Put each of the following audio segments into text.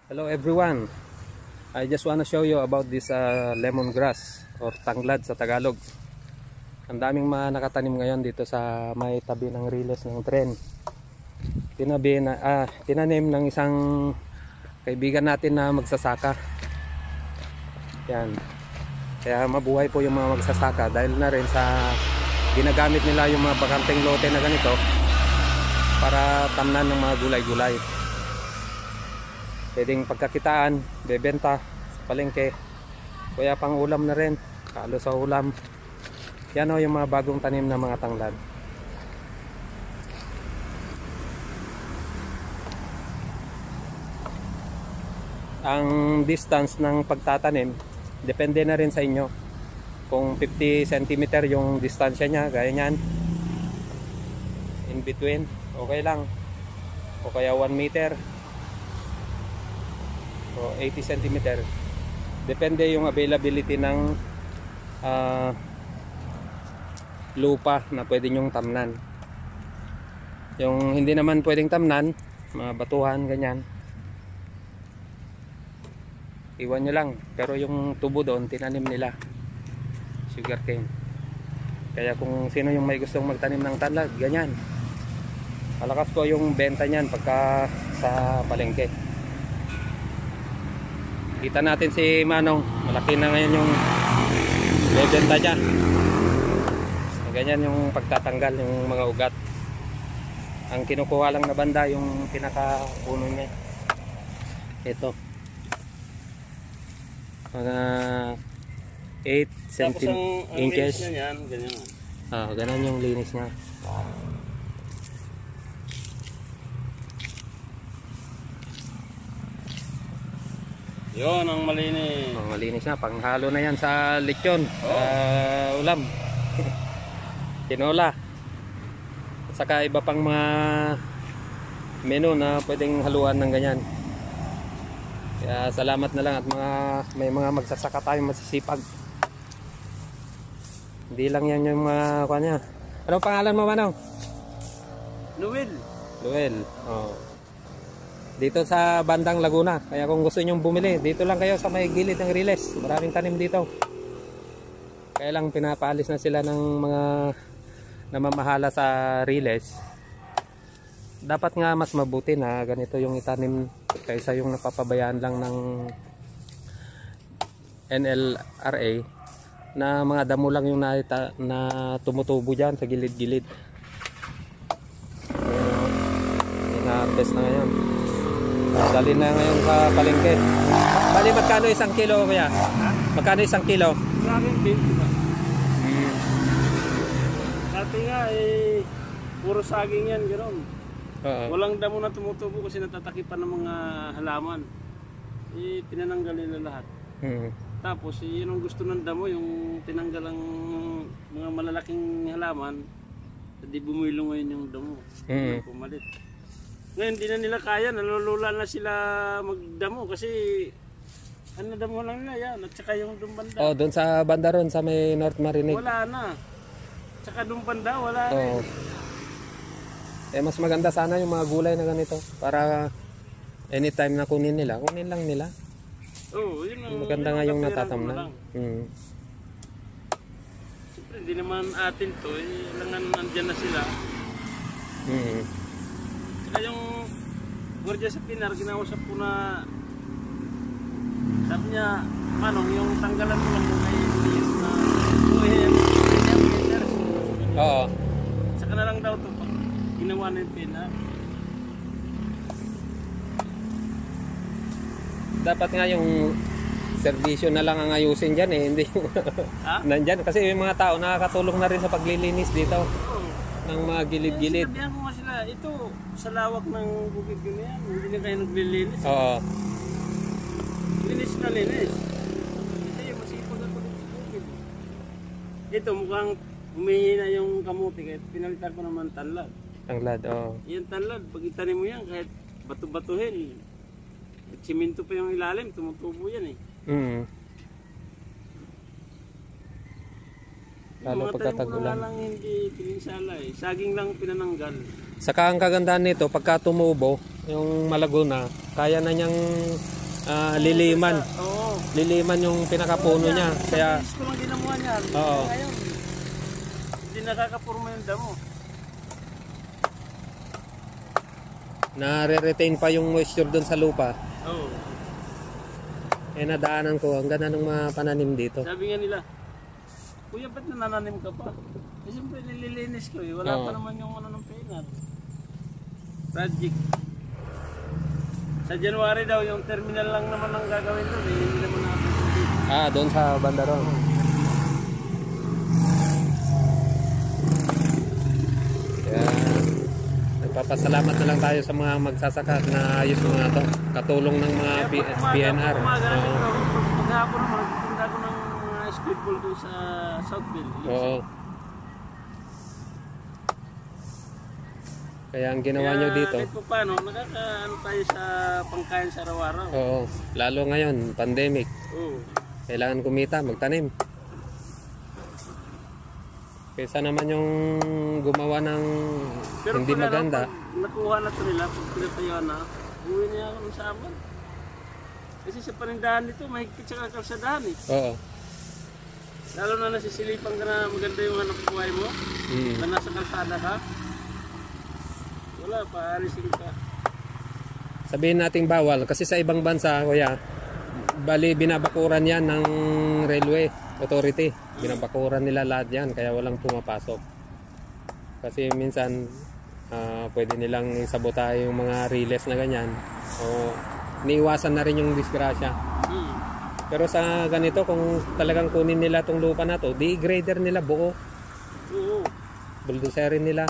Hello everyone. I just want to show you about this lemongrass or tanglad sa Tagalog. Ang daming mga nakatanim ngayon dito sa may tabi ng riles ng tren. Tinanim ng isang kaibigan natin na magsasaka. Yan. Kaya mabuhay po yung mga magsasaka dahil na rin sa ginagamit nila yung mga bakanteng lote na ganito para tamnan ng mga gulay-gulay. Pwedeng pagkakitaan, bebenta sa palengke, kaya pang ulam na rin, kalo sa ulam. Yan o yung mga bagong tanim na mga tanglad. Ang distance ng pagtatanim depende na rin sa inyo. Kung 50 cm yung distansya nya, gaya nyan, in between, okay lang. O kaya 1 meter o 80 cm. Depende yung availability ng lupa na pwede nyong tamnan. Yung hindi naman pwedeng tamnan, mga batuhan, ganyan, iwan nyo lang. Pero yung tubo doon, tinanim nila sugarcane. Kaya kung sino yung may gustong magtanim ng tanglad, ganyan, malakas po yung benta nyan pagka sa palengke. Kita natin si Manong, malaki na ngayon yung bebenta niya. Ganyan yung pagtatanggal yung mga ugat. Ang kinukuha lang na banda yung pinaka-puno niya. Ito, mga 8 inches. Ganyan yung linis niya. Yun ang malinis. Malinis na, panghalo na yan sa lechon, ulam, tinola, at saka iba pang mga menu na pwedeng haluan ng ganyan. Kaya salamat na lang at may mga magsasaka tayong masisipag. Hindi lang yan yung mga kanya. Anong pangalan mo, Manong? Luwel. Luwel. Oh. Dito sa bandang Laguna. Kaya kung gusto nyong bumili, dito lang kayo sa may gilid ng riles. Maraming tanim dito. Kaya lang pinapaalis na sila ng mga namamahala sa riles. Dapat nga mas mabuti na ganito yung itanim kaysa yung napapabayaan lang ng NLRA na mga damo lang yung na tumutubo dyan sa gilid-gilid. Na-harvest na ngayon. Dali na ngayon sa palengke. Bali, magkano isang kilo, kuya? Magkano isang kilo? Sa akin, 20 ba? Dati nga, puro saging yan, gano'n. Walang damo na tumutubo kasi natatakipan ng mga halaman. Pinananggal nila lahat. Tapos, yun ang gusto ng damo, yung tinanggal ang mga malalaking halaman. Hindi bumilo ngayon yung damo. Pumalit. Ngayon di na nila kaya, nalulula na sila magdamo kasi ano damo lang nila yan at saka yung doon banda. Oh, doon sa banda ron sa may North Marinig. Wala na. Tsaka doon banda wala na. Mas maganda sana yung mga gulay na ganito para anytime na kunin lang nila. Yun ang maganda nga yung natatamnan. Siyempre hindi naman atin to, langan nandyan na sila. Yung gwardiya sa Pinar, ginausap ko na sabi niya, Manong, yung tanggalan mo lang muna yung na Oo. Saka na lang daw ito pag ginawa na yung Pinar. Dapat nga yung servisyo na lang ang ayusin dyan hindi nandyan kasi yung mga tao nakakatulong na rin sa paglilinis dito ng mga gilid-gilid. Sinabihan ko nga sila, ito sa lawak ng bukid ko na yan, hindi na kayo naglilinis. Oo. Linis na linis. Kasi masipag ako dito sa bukid. Ito mukhang humihina yung kamuti kahit pinalitan ko naman tanlad. Tanglad, oo. Yan tanlad, pag itanim mo yan kahit batu-batuhin, at simento pa yung ilalim, tumutubo yan eh. Lalo pagkatag-ulan. Lang hindi pininsala eh. Saging lang pinananggal. Saka ang kagandahan nito, pagka tumubo, yung Malaguna, kaya na niyang liliman. Oo. Liliman yung pinakapuno niya. Kaya ko lang ginawa niya. Oo. Ngayon, hindi nakakapurma yung damo. nare-retain pa yung moisture doon sa lupa. Oo. Eh nadaanan ko, ang ganda ng mga pananim dito. Sabi nga nila, kuya, ba't nanananim ka pa? Eh, siyempre nililinis ko eh. Wala pa naman yung ano ng peanut. Project. Sa January daw, yung terminal lang naman ang gagawin doon. Eh, hindi naman natin. Doon sa banda ron. Kaya, nagpapasalamat na lang tayo sa mga magsasaka na ayos mga to. Katulong ng mga PNR. Maghapon naman, nagtitinda ko ng squid ball doon sa Southville. Oo. Kaya ang ginawa nyo dito. Kahit pa paano, nakakaano tayo sa pangkain sa araw-araw. Oo. Lalo ngayon, pandemic. Oo. Kailangan kumita, magtanim. Kaysa naman yung gumawa ng pero hindi maganda. Pag nakuha na ito nila, pag pinatayo na, uwi niya ako sa amin. Kasi sa panindahan nito, mahigpit sa kalsadahan eh. Oo. Lalo na nasisilipan ka na maganda yung hanap buhay mo, na nasa kalsada ka. Wala, paalisin ka. Sabihin nating bawal kasi sa ibang bansa, kuya, bali binabakuran yan ng railway authority. Binabakuran nila lahat yan kaya walang pumapasok. Kasi minsan pwede nilang sabotahe yung mga relays na ganyan. O niiwasan na rin yung disgrasya. Pero sa ganito, kung talagang kunin nila tong lupa na to, di-grader nila buo. Oo. Bulldozerin nila.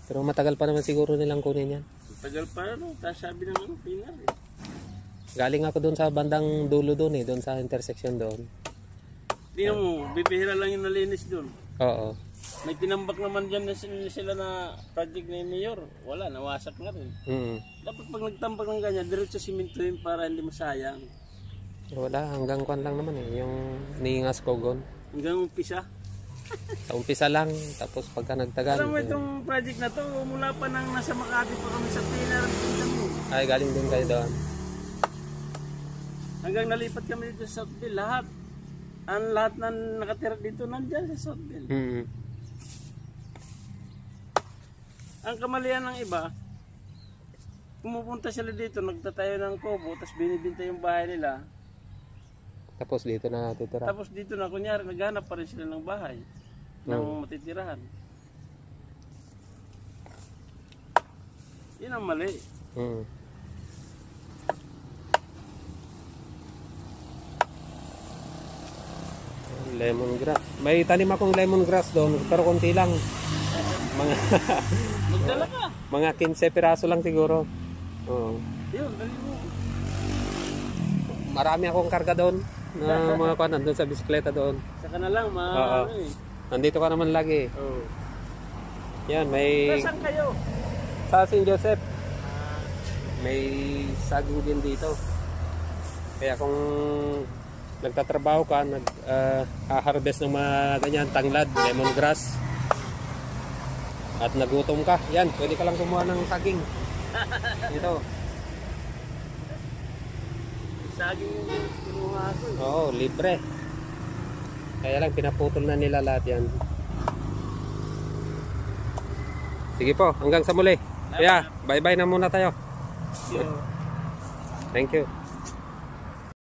Pero matagal pa naman siguro nilang kunin yan. Tagal pa ano, tapos sabi ng ano, pinar eh. Galing ako doon sa bandang dulo doon doon sa intersection doon. Tingnan mo, bibihira lang yung nalinis doon. Oo. May tinambak naman dyan na sila na project ni Mayor. Wala, nawasak na rin. Dapat pag nagtambak ng ganyan, diretso simintuhin para hindi masayang. Wala, hanggang kwan lang naman eh, yung Ningas Kogon. Hanggang umpisa. Sa umpisa lang, tapos pagka nagtagal. Alam mo itong project na to, mula pa nang nasa Makati pa kami sa Pinar. Ay, galing din kayo doon. Hanggang nalipat kami dito sa Southville, lahat. Ang lahat na nakatira dito, nandyan sa Southville. Ang kamalian ng iba, pumupunta sila dito, nagtatayo ng kubo, tapos binibinta yung bahay nila. Tapos dito na natitira. Tapos dito na, kunyari, naghanap pa rin sila ng bahay, ng matitirahan. Yun ang mali. Lemongrass. May tanim akong lemongrass doon, pero konti lang. Mga Magdala ka. mga 15 piraso lang siguro. Oo. Yun, dali mo. Marami akong karga doon na mga kanan doon sa bisikleta doon. Saka na lang, Oo. Nandito ka naman lagi. Oo. Yan, may Saan kayo? sa St. Joseph. May saging din dito. Kaya kung nagtatrabaho ka, nag-harvest ng mga ganyan, tanglad, lemongrass, at nagutom ka, yan, pwede ka lang kumuha ng saging. Ito. Saging yung kinuha ko. Oo, libre. Kaya lang, pinaputol na nila lahat yan. Sige po, hanggang sa muli. Kaya, bye-bye na muna tayo. Thank you.